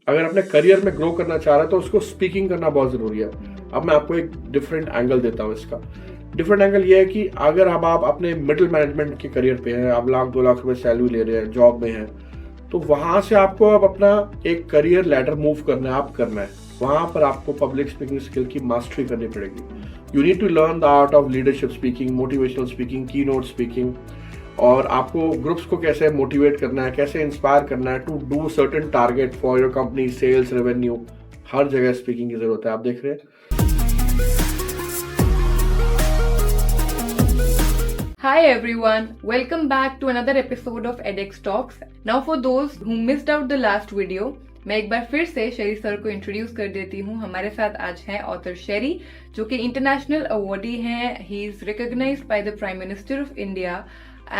अगर अपने करियर में ग्रो करना चाह रहा है तो उसको स्पीकिंग करना बहुत ज़रूरी है। अब मैं आपको एक डिफरेंट एंगल देता हूँ इसका। डिफरेंट एंगल ये है कि अगर अब आप अपने मिडिल मैनेजमेंट के करियर पे हैं, आप 1-2 लाख रुपए सैलरी ले रहे हैं, जॉब में हैं, तो वहाँ से आपको अब अपना एक करियर लैडर मूव करना है, आप करना है। वहाँ पर आपको पब्लिक स्पीकिंग स्किल की मास्टरी करनी पड़ेगी। You need to learn the art of leadership speaking, motivational speaking, keynote speaking, और आपको ग्रुप्स को कैसे मोटिवेट करना है, कैसे इंस्पायर करना है to do certain target for your company, sales, revenue. हर जगह स्पीकिंग की जरूरत है। आप देख रहे हैं। Hi everyone, welcome back to another episode of edX Talks. Now for those who missed out the last video, मैं एक बार फिर से शेरी सर को इंट्रोड्यूस कर देती हूँ। हमारे साथ आज हैं ऑथर शेरी, जो कि इंटरनेशनल अवार्डी हैं। He is recognised by the prime minister of India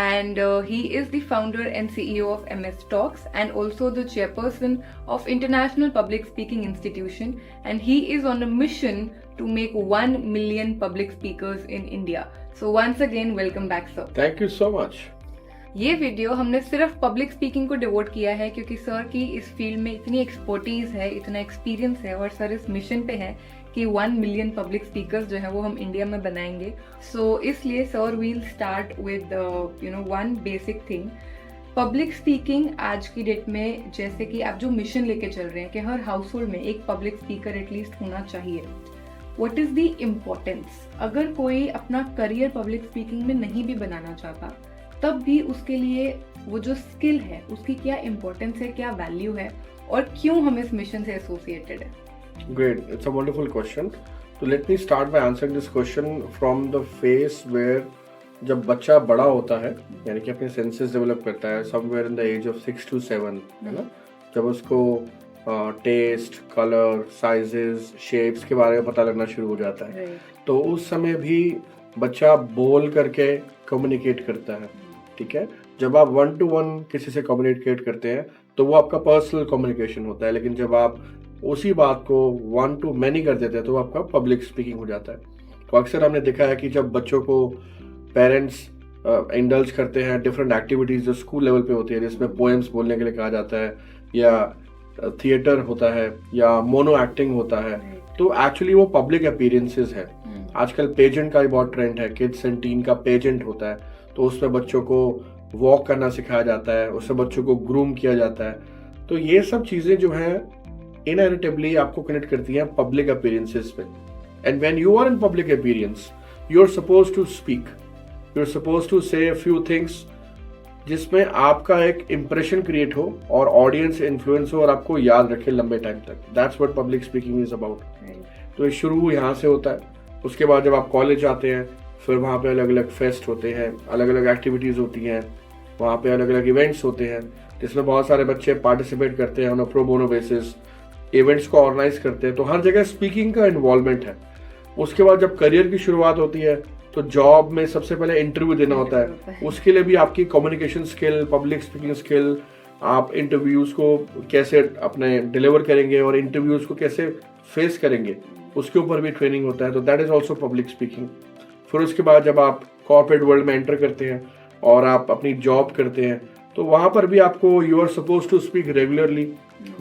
and he is the founder and CEO of MS Talks and also the chairperson of International Public Speaking Institution, and he is on a mission to make 1 million public speakers in India. So once again welcome back sir. Thank you so much. ये video हमने सिर्फ public speaking को devote किया है क्योंकि sir की इस field में इतनी एक्सपर्टीज है, इतना एक्सपीरियंस है, और सर इस मिशन पे है कि 1 मिलियन पब्लिक स्पीकर्स जो है वो हम इंडिया में बनाएंगे। सो इसलिए sir we'll start with one basic thing. Public speaking आज की डेट में, जैसे कि आप जो मिशन लेके चल रहे हैं कि हर हाउस होल्ड में एक पब्लिक स्पीकर एटलीस्ट होना चाहिए, व्हाट इज द इम्पोर्टेंस? अगर कोई अपना करियर पब्लिक स्पीकिंग में नहीं भी बनाना चाहता, तब भी उसके लिए वो जो स्किल है उसकी क्या इम्पोर्टेंस है, क्या वैल्यू है, और क्यों हम इस मिशन से एसोसिएटेड है? Great, it's a wonderful question. So let me start by answering this question from the phase where जब बच्चा बड़ा होता है, यानी कि अपने सेंसेस डेवलप करता है, somewhere in the age of 6 to 7, है ना, जब उसको टेस्ट, कलर, साइजेस, शेप्स के बारे में पता लगना शुरू हो जाता है, तो उस समय भी बच्चा बोल करके कम्युनिकेट करता है। ठीक है, जब आप 1 to 1 किसी से कम्युनिकेट करते हैं तो वो आपका पर्सनल कम्युनिकेशन होता है, लेकिन जब आप उसी बात को 1 to many कर देते हैं तो आपका पब्लिक स्पीकिंग हो जाता है। तो अक्सर हमने देखा है कि जब बच्चों को पेरेंट्स इंडल्ज करते हैं डिफरेंट एक्टिविटीज़ जो स्कूल लेवल पे होती है, जिसमें पोएम्स बोलने के लिए कहा जाता है, या थिएटर होता है, या मोनो एक्टिंग होता है, तो एक्चुअली वो पब्लिक अपीयरेंसेस है। आजकल पेजेंट का भी बहुत ट्रेंड है, किड्स एंड टीन का पेजेंट होता है, तो उसमें बच्चों को वॉक करना सिखाया जाता है, उससे बच्चों को ग्रूम किया जाता है। तो ये सब चीज़ें जो हैं इनहेरिटेबली आपको कनेक्ट करती हैं पब्लिक अपीयरेंसेस पे। And when you are in public appearance, you are suppose to speak, you are suppose to say a few things जिसमें आपका एक इम्प्रेशन क्रिएट हो और ऑडियंस इन्फ्लुएंस हो और आपको याद रखे लंबे टाइम तक। That's what public speaking is about. तो ये शुरू यहाँ से होता है। उसके बाद जब आप कॉलेज आते हैं, फिर वहाँ पे अलग अलग फेस्ट होते हैं, अलग अलग एक्टिविटीज़ होती हैं, वहाँ पे अलग अलग इवेंट्स होते हैं जिसमें बहुत सारे बच्चे पार्टिसिपेट करते हैं on a pro bono basis, events को ऑर्गेनाइज करते हैं। तो हर जगह स्पीकिंग का इन्वॉल्वमेंट है। उसके बाद जब करियर की शुरुआत होती है तो जॉब में सबसे पहले इंटरव्यू देना होता है। उसके लिए भी आपकी communication skill, public speaking skill, आप इंटरव्यूज़ को कैसे अपने डिलीवर करेंगे और इंटरव्यूज़ को कैसे फेस करेंगे, उसके ऊपर भी ट्रेनिंग होता है। तो that is also public speaking. फिर उसके बाद जब आप कॉर्पोरेट वर्ल्ड में एंटर करते हैं और आप अपनी जॉब करते हैं, तो वहाँ पर भी आपको you are suppose to speak regularly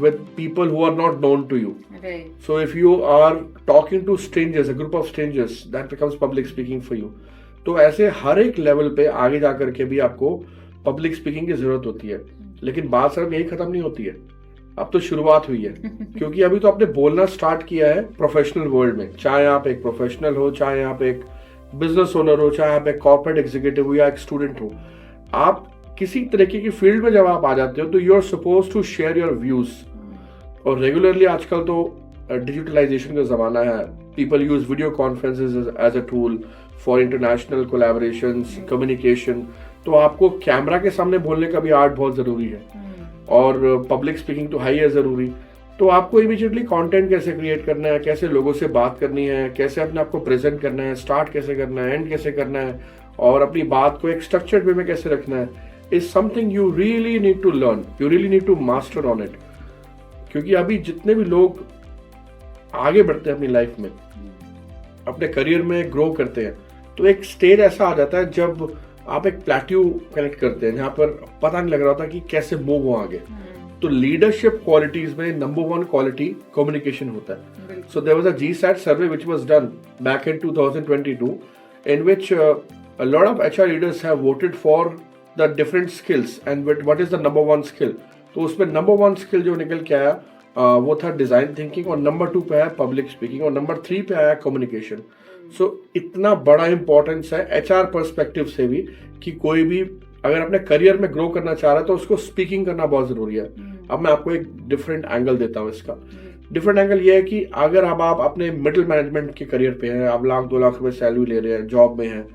with people who are not known to you. Right. So if you are talking to strangers, a group of strangers, that becomes public speaking for you. तो ऐसे हर एक level पे आगे जा करके भी आपको public speaking की जरूरत होती है। लेकिन बात सिर्फ यही खत्म नहीं होती है, अब तो शुरुआत हुई है। क्योंकि अभी तो आपने बोलना स्टार्ट किया है प्रोफेशनल वर्ल्ड में, चाहे आप एक प्रोफेशनल हो, चाहे आप एक बिजनेस ओनर हो, चाहे आप एक कॉर्पोरेट एग्जीक्यूटिव हो या एक स्टूडेंट हो। आप किसी तरीके की फील्ड में जब आप आ जाते हो तो you are suppose to share your views. और रेगुलरली आजकल तो डिजिटलाइजेशन का ज़माना है, people use video conferences as a tool for international collaborations, communication. तो आपको कैमरा के सामने बोलने का भी आर्ट बहुत ज़रूरी है, और पब्लिक स्पीकिंग तो है ही है ज़रूरी। तो आपको इमीडिएटली कंटेंट कैसे क्रिएट करना है, कैसे लोगों से बात करनी है, कैसे अपने आप को प्रेजेंट करना है, स्टार्ट कैसे करना है, एंड कैसे करना है, और अपनी बात को एक स्ट्रक्चर्ड वे में कैसे रखना है, is something you really need to learn, you really need to master on it। क्योंकि अभी जितने भी लोग आगे बढ़ते हैं अपनी लाइफ में, अपने करियर में ग्रो करते हैं, तो एक स्टेज ऐसा आ जाता है जब आप एक प्लेट्यू कनेक्ट करते हैं जहाँ पर पता नहीं लग रहा होता कि कैसे मूव हो आगे। तो लीडरशिप क्वालिटीज में नंबर 1 क्वालिटी कम्युनिकेशन होता है. So there was a GSAT survey which was done back in 2022 in which a lot of HR leaders have voted for the different skills and what is the number 1 skill. तो उसमें number 1 skill जो निकल के आया वो था design thinking, और number 2 पे आया पब्लिक स्पीकिंग, और नंबर 3 पे आया कम्युनिकेशन. सो इतना बड़ा इंपॉर्टेंस है HR पर्सपेक्टिव से भी कि कोई भी अगर अपने करियर में ग्रो करना चाह रहा है तो उसको स्पीकिंग करना बहुत जरूरी है. अब मैं आपको एक डिफरेंट एंगल देता हूँ इसका. डिफरेंट एंगल ये है कि अगर अब आप अपने मिडिल मैनेजमेंट के करियर पे हैं, आप 1-2 लाख रुपए सैलरी ले रहे हैं, जॉब में हैं,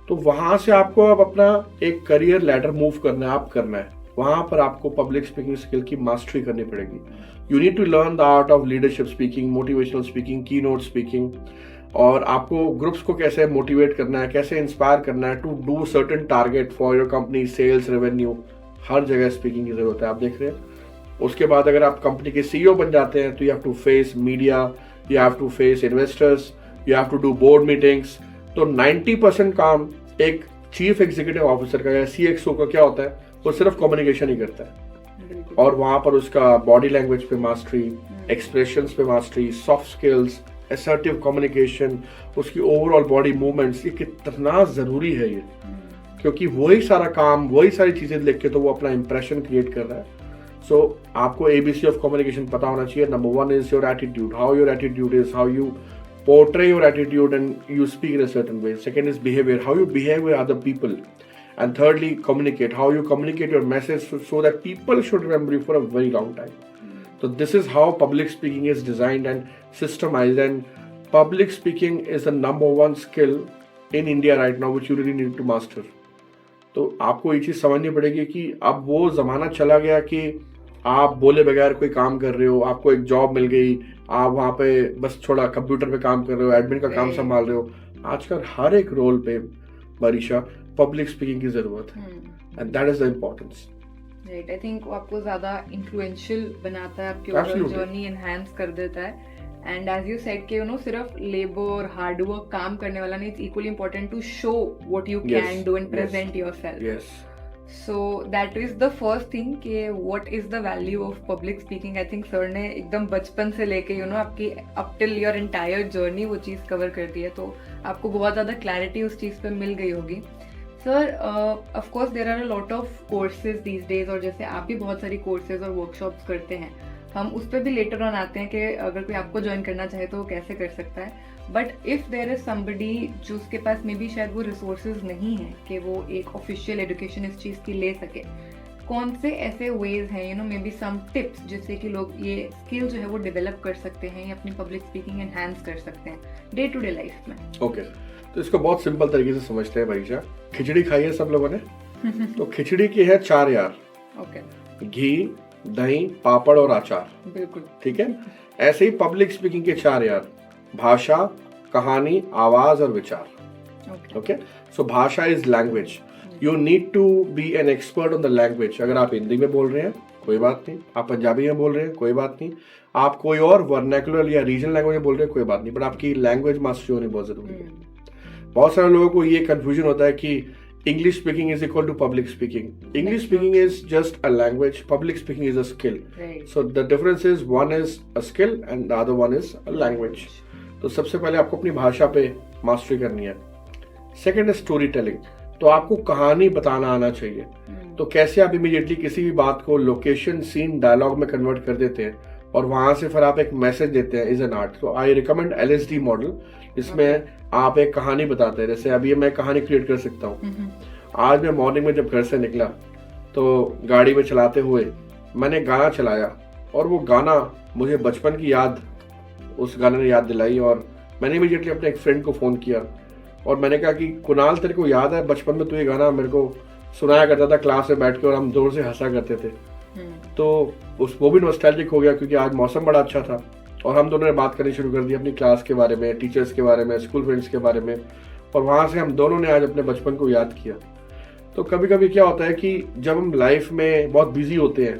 तो वहां से आपको अब अपना एक करियर लैडर मूव करना है, आप करना है. वहां पर आपको पब्लिक स्पीकिंग स्किल की मास्टरी करनी पड़ेगी. You need to learn the art of leadership speaking, motivational speaking, keynote speaking, और आपको ग्रुप्स को कैसे मोटिवेट करना है, कैसे इंस्पायर करना है to do certain target for your company, sales, revenue. हर जगह स्पीकिंग की जरूरत है, आप देख रहे हैं. उसके बाद अगर आप कंपनी के CEO बन जाते हैं तो you have to face media, you have to face investors, you have to do board meetings. तो 90% काम एक चीफ एग्जीक्यूटिव ऑफिसर का या CXO का क्या होता है, वो सिर्फ कम्युनिकेशन ही करता है. और वहां पर उसका बॉडी लैंग्वेज पे मास्टरी, एक्सप्रेशंस पे mastery, soft skills, assertive communication, उसकी ओवरऑल बॉडी मूवमेंट्स, ये कितना जरूरी है ये. क्योंकि वही सारा काम, वही सारी चीजें देख के तो वो अपना इंप्रेशन क्रिएट कर रहा है. सो आपको ABC ऑफ कम्युनिकेशन पता होना चाहिए. Number 1 is your attitude, how your attitude is, how you portray your attitude and you speak in a certain way. Second is behavior, how you behave with other people. And thirdly, communicate, how you communicate your message so that people should remember you for a very long time. So this is how public speaking is designed and systemized, and public speaking is the number 1 skill in India right now which you really need to master. तो आपको ये चीज़ समझनी पड़ेगी कि अब वो ज़माना चला गया कि आप बोले बगैर कोई काम कर रहे हो, आपको एक जॉब मिल गई, आप वहाँ पे बस थोड़ा कंप्यूटर पे काम कर रहे हो, एडमिन का काम संभाल रहे हो. आजकल हर एक रोल पे मरीशा पब्लिक स्पीकिंग की जरूरत है, and that is the importance. Right, I think वो आपको ज्यादा इन्फ्लुएंशियल बनाता है, आपकी ओवरऑल जर्नी एनहांस कर देता है. एंड एज यू सेड कि सिर्फ लेबर, हार्ड वर्क, काम करने वाला नहीं, it's equally important to show what you can do and present yourself. Yes. So that is the first thing कि what is the value of public speaking. I think sir ने एकदम बचपन से लेके आपकी up till your entire journey वो चीज़ cover कर दी है, तो आपको बहुत ज़्यादा clarity उस चीज़ पे मिल गई होगी. Sir, of course there are a lot of courses these days, और जैसे आप भी बहुत सारी courses और workshops करते हैं, हम उस पर भी later on आते हैं कि अगर कोई आपको ज्वाइन करना चाहे तो वो कैसे कर सकता है. But if there is somebody जो उसके पास मे बी शायद वो रिसोर्सेज नहीं है कि वो एक ऑफिशियल एजुकेशन इस चीज़ की ले सके, कौन से ऐसे वेज हैं मे बी सम टिप्स जिससे कि लोग ये स्किल जो है वो डेवलप कर सकते हैं या अपनी पब्लिक स्पीकिंग एनहांस कर सकते हैं डे टू डे लाइफ में? ओके, तो इसको बहुत सिंपल तरीके से समझते हैं मरीशा. खिचड़ी खाई है सब लोगों ने. तो खिचड़ी की है 4 यार. ओके. घी, दही, पापड़ और अचार. बिल्कुल ठीक है. ऐसे ही पब्लिक स्पीकिंग के 4 यार: भाषा, कहानी, आवाज और विचार. ओके. सो भाषा is language. You need to be an expert on the language. अगर आप हिंदी में बोल रहे हैं कोई बात नहीं, आप पंजाबी में बोल रहे हैं कोई बात नहीं, आप कोई और वर्नैकुलर या रीजनल लैंग्वेज में बोल रहे हैं कोई बात नहीं, बट आपकी लैंग्वेज मास्टरी होनी बहुत जरूरी है. बहुत सारे लोगों को ये कंफ्यूजन होता है कि English speaking is equal to public speaking. English speaking is just a language. Public speaking is a skill. Right. So the difference is one is a skill and the other one is a language. तो सबसे पहले आपको अपनी भाषा पे mastery करनी है. Second है स्टोरी टेलिंग. तो आपको कहानी बताना आना चाहिए. तो कैसे आप इमीडिएटली किसी भी बात को लोकेशन, सीन, डायलॉग में कन्वर्ट कर देते हैं और वहां से फिर आप एक मैसेज देते हैं इज एन आर्ट. तो आई रिकमेंड LSD मॉडल, जिसमें आप एक कहानी बताते हैं. जैसे अभी मैं कहानी क्रिएट कर सकता हूँ. आज मैं मॉर्निंग में जब घर से निकला तो गाड़ी में चलाते हुए मैंने गाना चलाया और वो गाना मुझे बचपन की याद, उस गाने ने याद दिलाई, और मैंने इमीडिएटली अपने एक फ्रेंड को फ़ोन किया और मैंने कहा कि कुणाल, तेरे को याद है बचपन में तू ये गाना मेरे को सुनाया करता था क्लास में बैठ के और हम जोर से हंसा करते थे. तो वो भी नॉस्टैल्जिक हो गया क्योंकि आज मौसम बड़ा अच्छा था और हम दोनों ने बात करनी शुरू कर दी अपनी क्लास के बारे में, टीचर्स के बारे में, स्कूल फ्रेंड्स के बारे में, और वहाँ से हम दोनों ने आज अपने बचपन को याद किया. तो कभी कभी क्या होता है कि जब हम लाइफ में बहुत बिजी होते हैं,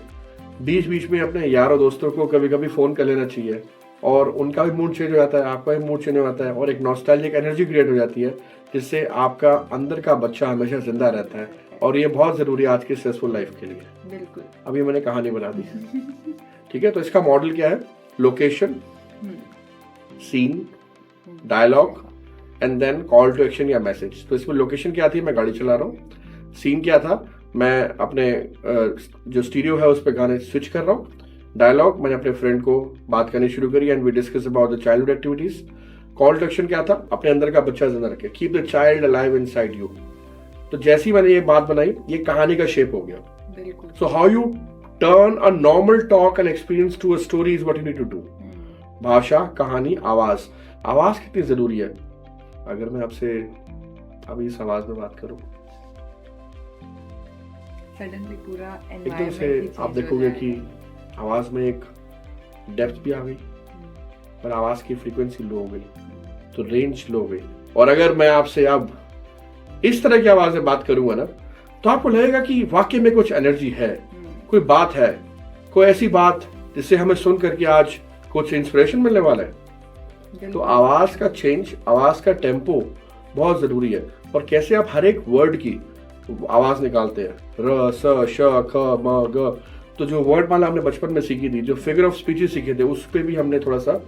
बीच बीच में अपने यारों दोस्तों को कभी कभी फ़ोन कर लेना चाहिए और उनका भी मूड चेंज हो जाता है, आपका भी मूड चेंज हो जाता है और एक नॉस्टैल्जिक एनर्जी क्रिएट हो जाती है जिससे आपका अंदर का बच्चा हमेशा जिंदा रहता है और ये बहुत ज़रूरी है आज की स्ट्रेसफुल लाइफ के लिए। बिल्कुल। अभी मैंने कहानी बना दी। ठीक है, तो इसका मॉडल क्या है? Location, scene, dialogue and then call to action या मैसेज। तो इसमें लोकेशन क्या थी? मैं गाड़ी चला रहा हूँ। सीन क्या था? मैं अपने जो स्टीरियो है उस पर गाने स्विच कर रहा हूँ। डायलॉग, मैंने अपने फ्रेंड को बात करनी शुरू करी and we discuss about the childhood activities. Call to action क्या था? अपने अंदर का बच्चा जिंदा रखे, keep the child alive inside you. तो जैसे ही मैंने ये बात बनाई, ये कहानी का शेप हो गया। So how you turn a normal talk and experience to a story is what you need to do. भाषा, कहानी, आवाज। आवाज कितनी जरूरी है? अगर मैं आपसे अभी इस आवाज में बात करूं, सडनली पूरा एकदम से आप देखोगे कि आवाज में एक डेप्थ भी आ गई, पर आवाज की फ्रीक्वेंसी लो हो गई, तो रेंज लो हो गई। और अगर मैं आपसे अब इस तरह की आवाज में बात करूंगा ना, तो आपको लगेगा कि वाकई में कुछ एनर्जी है, कोई बात है, कोई ऐसी बात जिससे हमें सुन करके आज कुछ इंस्पिरेशन मिलने वाला है। तो आवाज का चेंज, आवाज का टेम्पो बहुत जरूरी है। और कैसे आप हर एक वर्ड की आवाज निकालते हैं, र, स, श, ख, म, ग। तो जो वर्ड माला हमने बचपन में सीखी थी, जो फिगर ऑफ स्पीचेस सीखे थे, उस पर भी हमने थोड़ा सा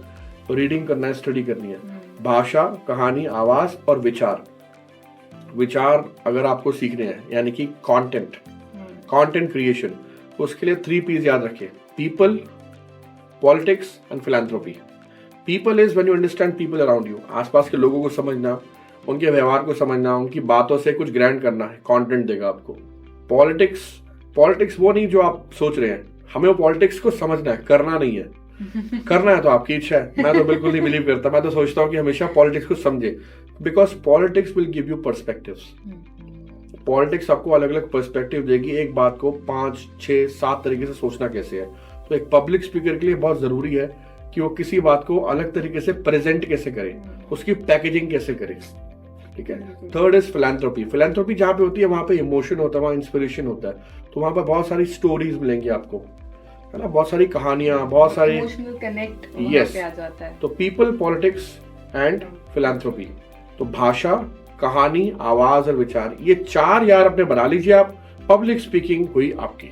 रीडिंग करना है, स्टडी करनी है। भाषा, कहानी, आवाज और विचार। विचार अगर आपको सीखने हैं, यानी कि कंटेंट क्रिएशन, तो उसके लिए 3 P's याद रखें: people, politics and philanthropy. People is when you understand people around you. आसपास के लोगों को समझना, उनके व्यवहार को समझना, उनकी बातों से कुछ ग्रैंड करना है, कंटेंट देगा आपको। पॉलिटिक्स वो नहीं जो आप सोच रहे हैं, हमें वो पॉलिटिक्स को समझना है, करना नहीं है। करना है तो आपकी इच्छा है, मैं तो बिल्कुल नहीं बिलीव करता। मैं तो सोचता हूँ कि हमेशा पॉलिटिक्स को समझे, because politics will give you perspectives. Politics आपको अलग अलग पर्सपेक्टिव देगी, एक बात को 5, 6, 7 तरीके से सोचना कैसे है। तो एक पब्लिक स्पीकर के लिए बहुत जरूरी है कि वो किसी बात को अलग तरीके से प्रेजेंट कैसे करे, उसकी पैकेजिंग कैसे करे। ठीक है। 3rd is philanthropy. फिलैंथ्रोपी जहाँ पे होती है, वहां पे इमोशन होता है, वहां इंस्पिरेशन होता है। तो वहां पे बहुत सारी स्टोरीज मिलेंगी आपको, है ना, बहुत सारी कहानियां, बहुत सारी इमोशनल कनेक्ट यस पे आ जाता है। तो पीपल, पॉलिटिक्स एंड फिलैंथ्रोपी। तो भाषा, कहानी, आवाज और विचार, ये 4 यार अपने बना लीजिए आप, पब्लिक स्पीकिंग हुई आपकी।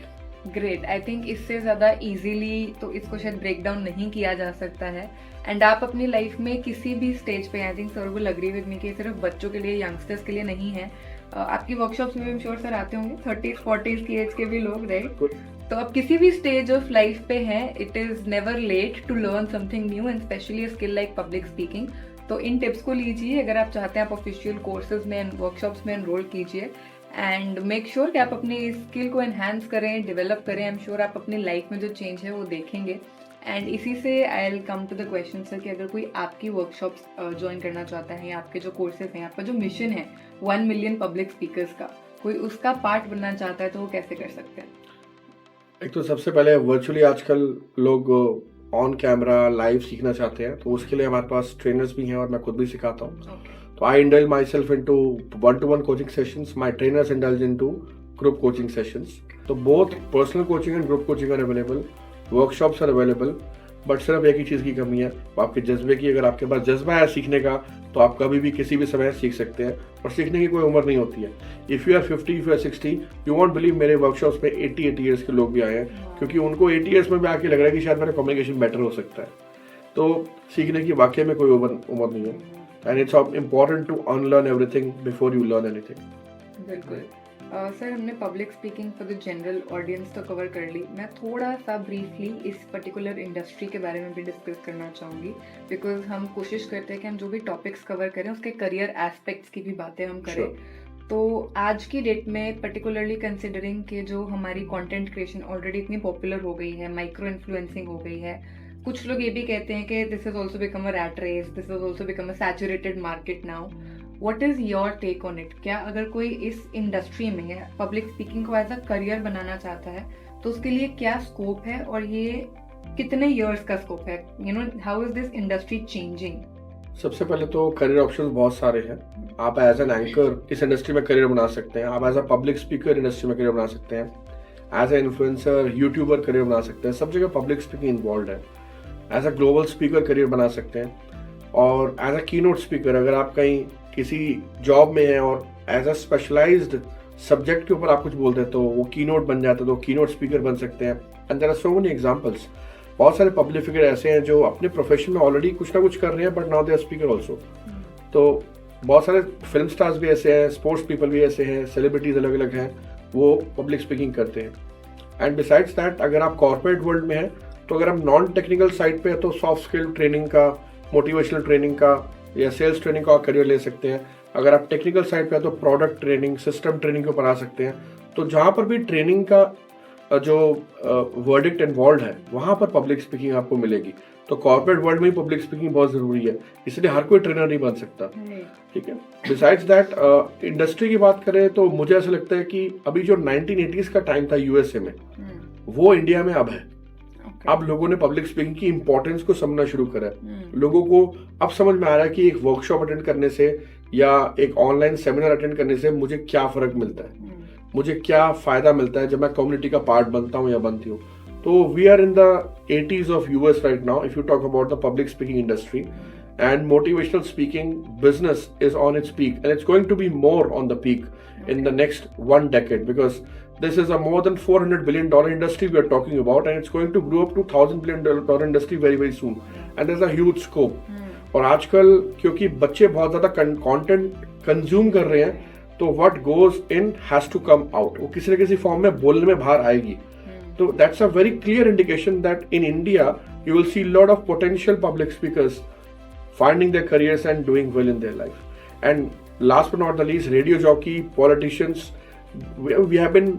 ग्रेट। आई थिंक इससे ज़्यादा इजीली तो इसको शायद ब्रेक डाउन नहीं किया जा सकता है। एंड आप अपनी लाइफ में किसी भी स्टेज पे, I think sir will agree with me कि सिर्फ बच्चों के लिए, यंगस्टर्स के लिए नहीं है। आपकी वर्कशॉप्स में भी श्योर सर आते होंगे 30s 40s की एज के भी लोग, राइट? तो आप किसी भी स्टेज ऑफ लाइफ पे हैं, it is never late to learn something new and specially skill like public speaking. तो इन टिप्स को लीजिए, अगर आप चाहते हैं आप ऑफिशियल कोर्सेज में, वर्कशॉप्स में एनरोल कीजिए एंड मेक श्योर कि आप अपनी स्किल को एनहांस करें, डेवलप करें। आई एम श्योर आप अपनी लाइफ में जो चेंज है वो देखेंगे। एंड इसी से I will come to the question sir कि अगर कोई आपकी वर्कशॉप्स ज्वाइन करना चाहता है या आपके जो कोर्सेज हैं, आपका जो मिशन है 1 मिलियन पब्लिक स्पीकर्स का, कोई उसका पार्ट बनना चाहता है तो वो कैसे कर सकते हैं? एक तो सबसे पहले वर्चुअली आजकल लोग ऑन कैमरा लाइव सीखना चाहते हैं, तो उसके लिए हमारे पास ट्रेनर्स भी हैं और मैं खुद भी सिखाता हूँ। तो I indulge myself into 1-to-1 coaching sessions, my trainers indulge into group coaching sessions. तो both personal coaching and group coaching are available, workshops are available. But सिर्फ एक ही चीज़ की कमी है, वो आपके जज्बे की। अगर आपके पास जज्बा है सीखने का, तो आप कभी भी किसी भी समय सीख सकते हैं, और सीखने की कोई उम्र नहीं होती है। If you are 50, if you are 60, you won't believe, मेरे वर्कशॉप्स में 80 ईयर्स के लोग भी आए हैं, क्योंकि उनको 80 ईयर्स में भी आके लग रहा है कि शायद मेरा कम्युनिकेशन बेटर हो सकता है। तो सीखने की वाकई में कोई उम्र नहीं है, and it's important to unlearn everything before you learn anything. बिल्कुल। सर हमने public speaking for the general audience तो कवर कर ली। मैं थोड़ा सा ब्रीफली इस पर्टिकुलर इंडस्ट्री के बारे में भी डिस्कस करना चाहूँगी, बिकॉज हम कोशिश करते हैं कि हम जो भी टॉपिक्स कवर करें उसके करियर एस्पेक्ट्स की भी बातें हम करें। तो आज की डेट में पर्टिकुलरली कंसिडरिंग कि जो हमारी कंटेंट क्रिएशन ऑलरेडी इतनी पॉपुलर हो गई है, माइक्रो इन्फ्लुएंसिंग हो गई है, कुछ लोग ये भी कहते हैं कि this is also become a rat race, this is also become a saturated market now. What is your take on it? क्या अगर कोई इस इंडस्ट्री में पब्लिक स्पीकिंग को एज अ करियर बनाना चाहता है तो उसके लिए क्या स्कोप है, और ये कितने इयर्स का स्कोप है? You know, how is this industry changing? सबसे पहले तो करियर ऑप्शंस बहुत सारे हैं। आप एज एन एंकर इस इंडस्ट्री में करियर बना सकते हैं, आप as a public speaker industry में करियर बना सकते हैं, as a influencer, YouTuber career बना सकते हैं, सब जगह पब्लिक स्पीकिंग इन्वॉल्व है। As a global speaker career बना सकते हैं, और एज अ कीनोट स्पीकर अगर आप कहीं किसी जॉब में हैं और एज अ स्पेशलाइज्ड सब्जेक्ट के ऊपर आप कुछ बोलते हैं तो वो कीनोट बन जाता है, तो कीनोट स्पीकर बन सकते हैं। And there are so many examples. बहुत सारे पब्लिक फिगर ऐसे हैं जो अपने प्रोफेशन में ऑलरेडी कुछ ना कुछ कर रहे हैं, but now they are speaker also. तो बहुत सारे फिल्म स्टार्स भी ऐसे हैं, स्पोर्ट्स पीपल भी ऐसे हैं, सेलिब्रिटीज अलग अलग हैं, वो पब्लिक स्पीकिंग करते हैं। एंड बिसाइड्स दैट, अगर आप कॉर्पोरेट वर्ल्ड में हैं तो अगर आप नॉन टेक्निकल साइड पे है तो सॉफ्ट स्किल ट्रेनिंग का, मोटिवेशनल ट्रेनिंग का या सेल्स ट्रेनिंग का करियर ले सकते हैं। अगर आप टेक्निकल साइड पे है तो प्रोडक्ट ट्रेनिंग, सिस्टम ट्रेनिंग के ऊपर आ सकते हैं। तो जहाँ पर भी ट्रेनिंग का जो वर्डिक्ट इन्वॉल्व है वहाँ पर पब्लिक स्पीकिंग आपको मिलेगी। तो कॉर्पोरेट वर्ल्ड में पब्लिक स्पीकिंग बहुत ज़रूरी है, इसलिए हर कोई ट्रेनर नहीं बन सकता। ठीक है। बिसाइड्स दैट, इंडस्ट्री की बात करें तो मुझे ऐसा लगता है कि अभी जो 1980s का टाइम था यूएसए में, वो इंडिया में अब है। अब लोगों ने पब्लिक स्पीकिंग की इंपॉर्टेंस को समझना शुरू करा है। लोगों को अब समझ में आ रहा है कि एक वर्कशॉप अटेंड करने से या एक ऑनलाइन सेमिनार अटेंड करने से मुझे क्या फर्क मिलता है, मुझे क्या फायदा मिलता है जब मैं कम्युनिटी का पार्ट बनता हूँ या बनती हूँ। तो we are in the 80s of US right now if you talk about the public speaking industry, and motivational speaking business is on its peak, and it's going to be more on the peak in the next 1 decade, because this is a more than $400 billion industry we are talking about, and it's going to grow up to $1,000 billion industry very very soon, and there's a huge scope. और आजकल क्योंकि बच्चे बहुत ज़्यादा content consume कर रहे हैं, तो what goes in has to come out, वो किसी न किसी फॉर्म में बोलने में बाहर आएगी। So that's a very clear indication that in India you will see a lot of potential public speakers finding their careers and doing well in their life. And last but not the least, radio jockey, politicians, we have been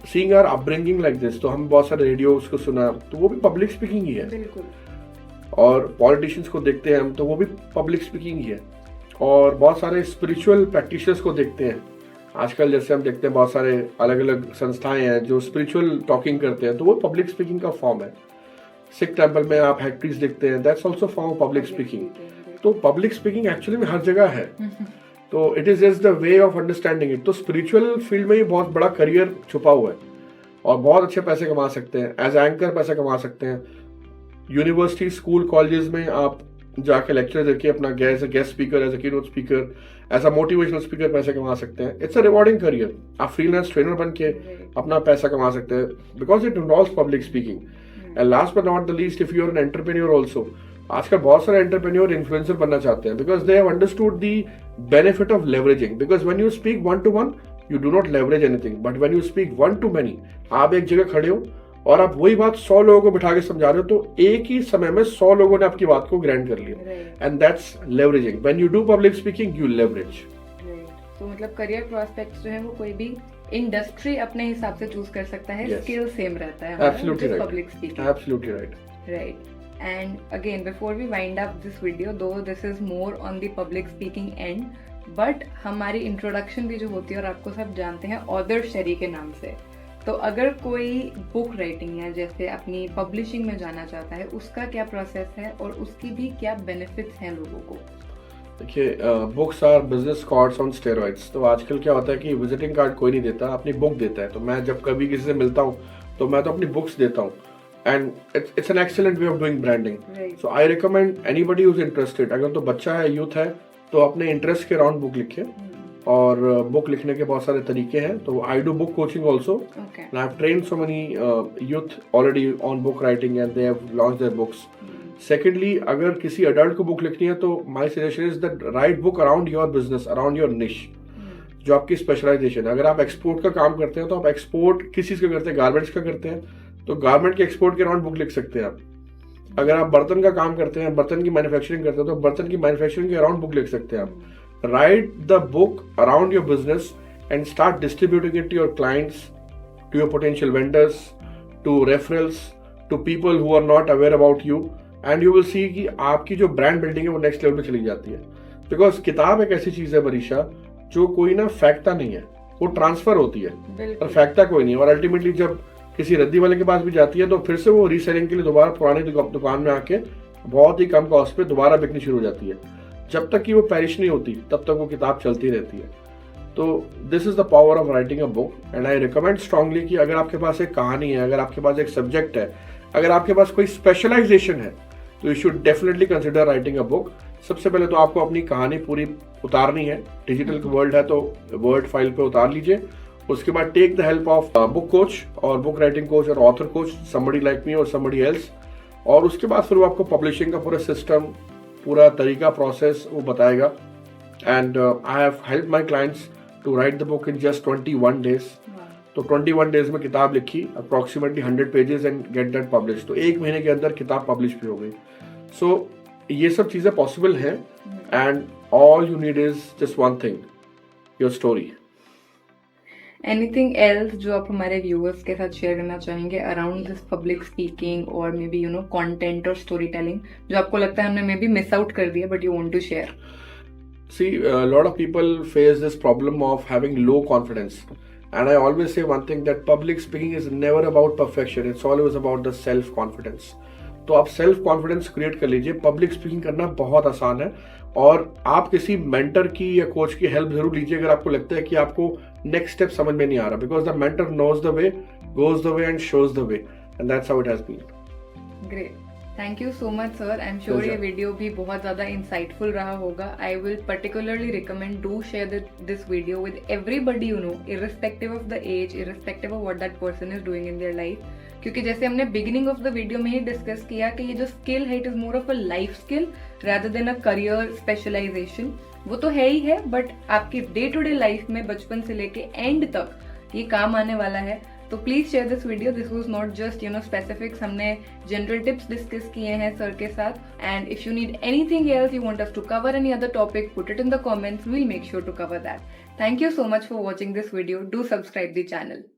seeing our upbringing like this. तो हम बहुत सारे radios को सुना, तो वो भी public speaking ही है। बिल्कुल। और पॉलिटिशियंस को देखते हैं हम, तो वो भी पब्लिक स्पीकिंग ही है। और बहुत सारे स्पिरिचुअल प्रैक्टिशनर्स को देखते हैं आजकल, जैसे हम देखते हैं बहुत सारे अलग अलग संस्थाएं हैं जो स्पिरिचुअल टॉकिंग करते हैं, तो वो पब्लिक स्पीकिंग का फॉर्म है। सिख टेम्पल में आप हैक्ट्रीज देखते हैं, that's also form of public speaking. तो पब्लिक स्पीकिंग एक्चुअली में हर जगह है। तो it is just the way of understanding it. तो स्पिरिचुअल फील्ड में ये बहुत बड़ा करियर छुपा हुआ है और बहुत अच्छे पैसे कमा सकते हैं। एज एंकर पैसे कमा सकते हैं। यूनिवर्सिटी, स्कूल, कॉलेजेस में आप जाके लेक्चर देके अपना as a guest speaker, as a keynote speaker, as a motivational speaker पैसे कमा सकते हैं। It's a rewarding career. आप फ्रीलांस ट्रेनर बन के अपना पैसा कमा सकते हैं, because it involves public speaking. And last but not the least, if you are an entrepreneur also, आजकल बहुत सारे एंटरप्रेन्योर इन्फ्लुएंसर बनना चाहते हैं, because they have understood the benefit of leveraging. Because when you speak 1-to-1 you do not leverage anything, but when you speak 1-to-many, आप एक जगह खड़े हो और आप वही बात 100 लोगों को बिठा के समझा रहे हो, तो एक ही समय में 100 लोगों ने आपकी बात को ग्रैंड कर लिया। And that's leveraging. When you do public speaking you leverage. तो मतलब करियर प्रोस्पेक्ट्स जो है वो कोई भी इंडस्ट्री अपने हिसाब से चूज कर सकता है, स्किल सेम रहता है। Absolutely right. Public speaking. Absolutely right. Right. And again, before we wind up this video, though this is more on the public speaking end, but हमारी इंट्रोडक्शन भी जो होती है और आपको सब जानते हैं ऑदर शरी के नाम से, तो अगर कोई बुक राइटिंग या जैसे अपनी पब्लिशिंग में जाना चाहता है, उसका क्या प्रोसेस है और उसकी भी क्या बेनिफिट्स हैं लोगों को? देखिए, books are business cards on steroids. तो आजकल क्या होता है कि विजिटिंग कार्ड कोई नहीं देता, अपनी बुक देता है। तो मैं जब कभी किसी से मिलता हूँ तो मैं तो अपनी बुक्स देता हूँ, and it's an excellent way of doing branding. So I recommend anybody who is interested, अगर तो बच्चा है, यूथ है, तो अपने इंटरेस्ट के अराउंड बुक लिखे। और बुक लिखने के बहुत सारे तरीके हैं। तो I do book coaching also, and I have trained so many youth already on book writing and they have launched their books. Secondly, अगर किसी अडल्ट को बुक लिखनी है तो my suggestion is that write book around your business, around your niche, जो आपकी specialisation है। अगर आप एक्सपोर्ट का काम करते हैं तो आप एक्सपोर्ट किस चीज़ का करते हैं, गारमेंट्स का करते हैं, तो गारमेंट के एक्सपोर्ट के अराउंड बुक लिख सकते हैं आप। अगर आप बर्तन का काम करते हैं, बर्तन की मैन्युफैक्चरिंग करते हैं, तो बर्तन की मैन्युफैक्चरिंग के अराउंड बुक लिख सकते हैं आप। Write the book around your business and start distributing it to your clients, to your potential vendors, to referrals, to people who are not aware about you, and you will see कि आपकी जो brand building है वो next level पे चली जाती है। Because किताब एक ऐसी चीज है बरीशा जो कोई ना फेंकता नहीं है, वो ट्रांसफर होती है और फेंकता कोई नहीं है। और अल्टीमेटली जब किसी रद्दी वाले के पास भी जाती है तो फिर से वो रीसेलिंग के लिए दोबारा पुरानी दुकान में आके बहुत ही कम कॉस्ट पे दोबारा बिकनी शुरू हो जाती है। जब तक कि वो पेरिश नहीं होती तब तक वो किताब चलती रहती है। तो this is the power of writing a book, and I recommend strongly कि अगर आपके पास एक कहानी है, अगर आपके पास एक सब्जेक्ट है, अगर आपके पास कोई स्पेशलाइजेशन है, तो you should definitely consider writing a book. सबसे पहले तो आपको अपनी कहानी पूरी उतारनी है, डिजिटल वर्ल्ड है तो वर्ड फाइल पे उतार लीजिए। उसके बाद take the help of book coach और बुक राइटिंग कोच और author coach, somebody like me और समबडी एल्स। और उसके बाद फिर वो आपको पब्लिशिंग का पूरा सिस्टम, पूरा तरीका, प्रोसेस वो बताएगा। And I have help my clients to write the book in just 21 days. तो 21 डेज में किताब लिखी, approximately 100 pages and get that publish. तो एक महीने के अंदर किताब पब्लिश भी हो गई। सो ये सब चीज़ें पॉसिबल हैं and all you need is just one thing, your story. Anything else जो आप हमारे व्यूअर्स के साथ शेयर करना चाहेंगे अराउंड दिस पब्लिक स्पीकिंग और मे बी कंटेंट और स्टोरी टेलिंग जो आपको लगता है हमने मे बी मिस आउट कर दिया but you want to share? See, a lot of people face this problem of having low confidence. And I always say one thing, that public speaking is never about perfection. It's always about the self-confidence. तो आप self confidence create कर लीजिए। Public speaking करना बहुत आसान है और आप किसी मेंटर की या कोच की हेल्प जरूर लीजिए अगर आपको लगता है कि आपको नेक्स्ट स्टेप समझ में नहीं आ रहा, because the mentor knows the way, goes the way and shows the way, and that's how it has been. Great, thank you so much sir. I am sure ये वीडियो भी बहुत ज़्यादा insightful रहा होगा। I will particularly recommend do share this video with everybody irrespective of the age, irrespective of what that person is doing in their life. क्योंकि जैसे हमने beginning of the video में ही डिस्कस किया कि ये जो स्किल है it is more of a life skill rather than a career specialisation. वो तो है ही है बट आपकी डे टू डे लाइफ में बचपन से लेके एंड तक ये काम आने वाला है। तो please share this video. This was not just specifics, हमने जनरल टिप्स डिस्कस किए हैं सर के साथ। And if you need anything else, you want us to cover any other topic, put it in the comments, we will make sure to cover that. Thank you so much for watching this video. Do subscribe the channel.